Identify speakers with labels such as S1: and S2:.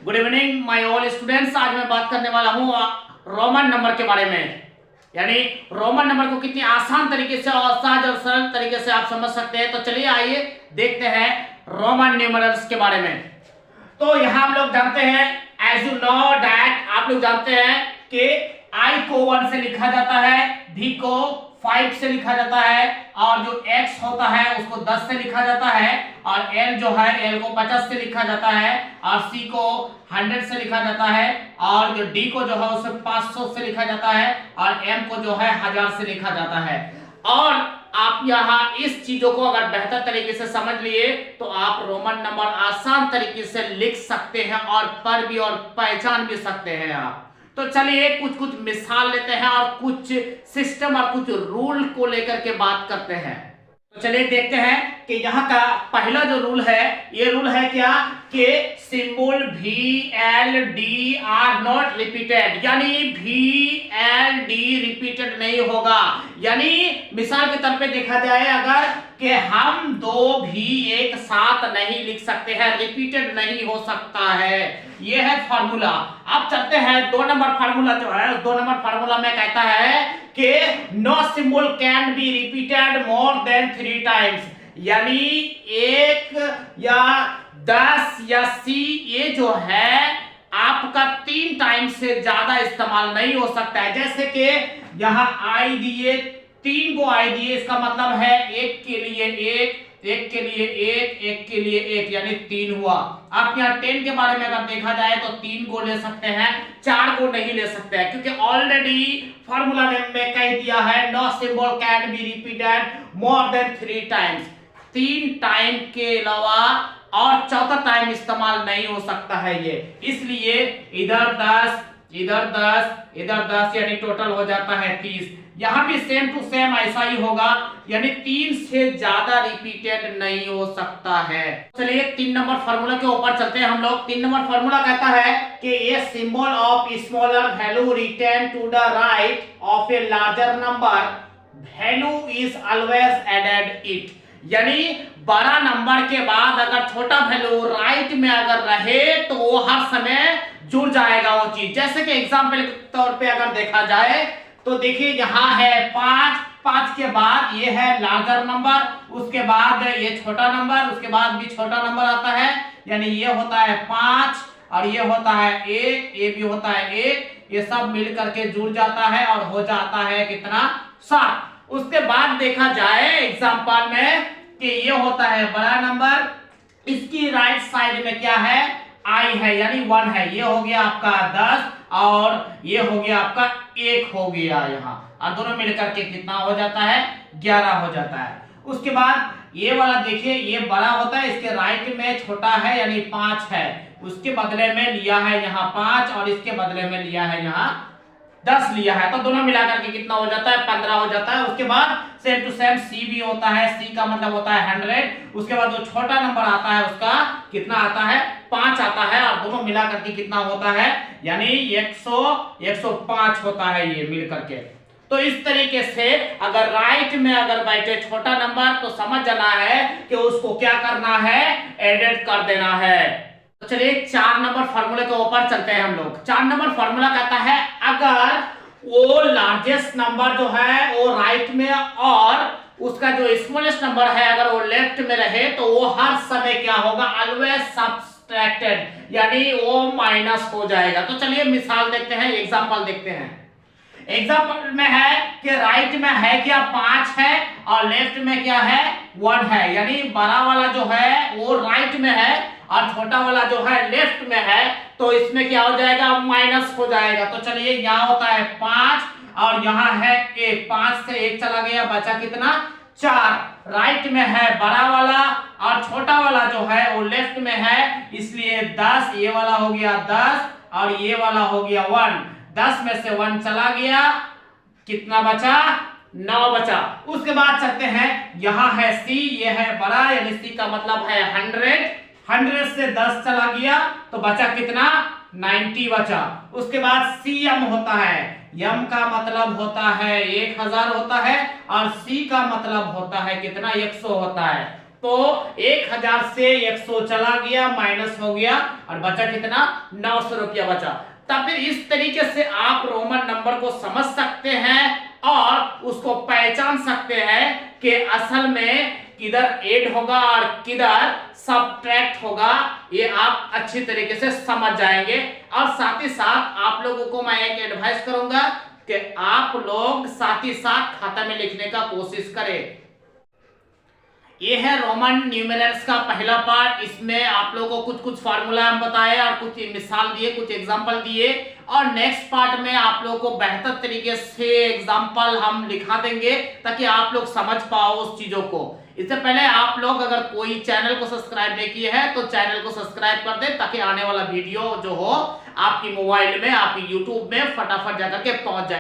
S1: Good evening my all students. आज मैं बात करने वाला हूँ रोमन नंबर के बारे में। यानी रोमन नंबर को कितनी आसान तरीके से और सहज और सरल तरीके से आप समझ सकते हैं। तो चलिए आइए देखते हैं रोमन न्यूमरल्स के बारे में। तो यहाँ हम लोग जानते हैं, एज यू नो दैट, आप लोग जानते हैं कि आई को 1 से लिखा जाता है, भी को 5 से लिखा जाता है, और जो x होता है उसको 10 से लिखा जाता है, और l जो है l को 50 से लिखा जाता है, और c को 100 से लिखा जाता है, और जो d को जो है उसे 500 से लिखा जाता है, और m को जो है 1000 से लिखा जाता है। और आप यहाँ इस चीजों को अगर बेहतर तरीके से समझ लिए तो आप रोमन नंबर आसान तरीके से लिख सकते हैं और पढ़ भी और पहचान भी सकते हैं आप। तो चलिए कुछ मिसाल लेते हैं और कुछ सिस्टम और कुछ रूल को लेकर के बात करते हैं। तो चलिए देखते हैं कि यहाँ का पहला जो रूल है, ये रूल है क्या कि सिंबल भी L D R not repeated, यानी भी एल डी रिपीटेड नहीं होगा। यानी मिसाल के तौर पे देखा जाए अगर कि हम दो भी एक साथ नहीं लिख सकते हैं, रिपीटेड नहीं हो सकता है। ये है फार्मूला। अब चलते हैं 2 नंबर फार्मूला जो है, 2 नंबर फार्मूला में कहता है कि no symbol can be repeated more than 3 times, यानी 1 या 10 या सी, ये जो है आपका 3 टाइम से ज्यादा इस्तेमाल नहीं हो सकता है। जैसे कि यहाँ आई दिए, 3 को आई दिए, इसका मतलब है 1 के लिए 1, 1 के लिए 1, 1 के लिए 1, यानी 3 हुआ। आप यहाँ 10 के बारे में अगर देखा जाए तो 3 को ले सकते हैं, 4 को नहीं ले सकते हैं, क्योंकि ऑलरेडी फॉर्मूला में कह दिया है no symbol can be repeated more than 3 times. 3 time के अलावा और चौथा टाइम इस्तेमाल नहीं हो सकता है ये। इसलिए इधर 10, इधर 10, इधर 10, यानी टोटल हो जाता है 30। यहाँ भी सेम टू सेम ऐसा ही होगा, यानी 3 से ज्यादा रिपीटेड नहीं हो सकता है। चलिए 3 नंबर फार्मूला के ऊपर चलते हैं हम लोग। 3 नंबर फार्मूला कहता है कि a symbol of smaller value return to the right of a larger number value is always added it, यानी बड़ा नंबर के बाद अगर छोटा वैल्यू राइट में अगर रहे तो वो हर समय जुड़ जाएगा वो चीज। जैसे कि एग्जांपल के तौर पे अगर देखा जाए तो देखिए यहाँ है 5, 5 के बाद ये है लार्जर नंबर, उसके बाद ये छोटा नंबर, उसके बाद भी छोटा नंबर आता है, यानी ये होता है 5 और ये होता है 1, ये भी होता है 1, ये सब मिल करके जुड़ जाता है और हो जाता है कितना, 7। उसके बाद देखा जाए एग्जांपल में कि ये होता है बड़ा नंबर, इसकी राइट साइड में क्या है, आई है, यानी 1 है, ये हो गया आपका 10 और ये हो गया आपका 1 हो गया यहाँ, और दोनों मिलकर के कितना हो जाता है, 11 हो जाता है। उसके बाद ये वाला देखिए, ये बड़ा होता है, इसके राइट में छोटा है यानी 5 है, उसके बदले में लिया है यहाँ 5 और इसके बदले में लिया है यहाँ 10 लिया है, तो दोनों मिलाकर के कितना हो जाता है, 15 हो जाता है। उसके बाद सेम टू सेम सी भी होता है, सी का मतलब होता है 100। उसके बाद जो छोटा नंबर आता है उसका कितना आता है, 5 आता है, और दोनों मिलाकर के कितना होता है, यानी 105 होता है ये मिल करके। तो इस तरीके से अगर राइट में अगर बैठे छोटा नंबर तो समझ जाना है कि उसको क्या करना है, एडेड कर देना है। तो चलिए 4 नंबर फार्मूले के ऊपर चलते हैं हम लोग। 4 नंबर फार्मूला कहता है अगर वो लार्जेस्ट नंबर जो है वो राइट में और उसका जो स्मॉलेस्ट नंबर है अगर वो लेफ्ट में रहे तो वो हर समय क्या होगा, ऑलवेज सब्ट्रैक्टेड, यानी वो माइनस हो जाएगा। तो चलिए मिसाल देखते हैं, एग्जांपल देखते हैं। एग्जांपल में है कि राइट में है क्या, 5 है, और लेफ्ट में क्या है, 1 है, यानी बड़ा वाला जो है वो राइट में है और छोटा वाला जो है लेफ्ट में है, तो इसमें क्या हो जाएगा, माइनस हो जाएगा। तो चलिए यहाँ होता है 5 और यहाँ है 1, 5 से 1 चला गया, बचा कितना, 4। राइट में है बड़ा वाला और छोटा वाला जो है वो लेफ्ट में है, इसलिए 10, ये वाला हो गया 10 और ये वाला हो गया 1। 10 में से 1 चला गया, कितना बचा, 9 बचा। उसके बाद चलते हैं, यहाँ है सी, ये है बड़ा, यानी सी का मतलब है 100 से 10 चला गया तो बचा कितना, 90 बचा। उसके बाद सी एम होता है, एम का मतलब होता है 1000 होता है और सी का मतलब होता है कितना, 100 होता है। तो 1000 से 100 चला गया, माइनस हो गया और बचा कितना, 900 रुपया बचा। तब फिर इस तरीके से आप रोमन नंबर को समझ सकते हैं और उसको पहचान सकते हैं कि असल में किधर ऐड होगा और किधर सबट्रैक्ट होगा, ये आप अच्छी तरीके से समझ जाएंगे। और साथ ही साथ आप लोगों को मैं एक एडवाइस करूंगा कि आप लोग साथ ही साथ खाता में लिखने का कोशिश करें। ये है रोमन न्यूमेरल्स का पहला पार्ट। इसमें आप लोगों को कुछ फार्मूला हम बताए और कुछ मिसाल दिए, कुछ एग्जांपल दिए, और नेक्स्ट पार्ट में आप लोगों को बेहतर तरीके से एग्जांपल हम लिखा देंगे ताकि आप लोग समझ पाओ उस चीजों को। इससे पहले आप लोग अगर कोई चैनल को सब्सक्राइब नहीं किए हैं तो चैनल को सब्सक्राइब कर दे ताकि आने वाला वीडियो जो हो आपकी मोबाइल में, आपकी यूट्यूब में फटाफट जाकर के पहुंच जाए।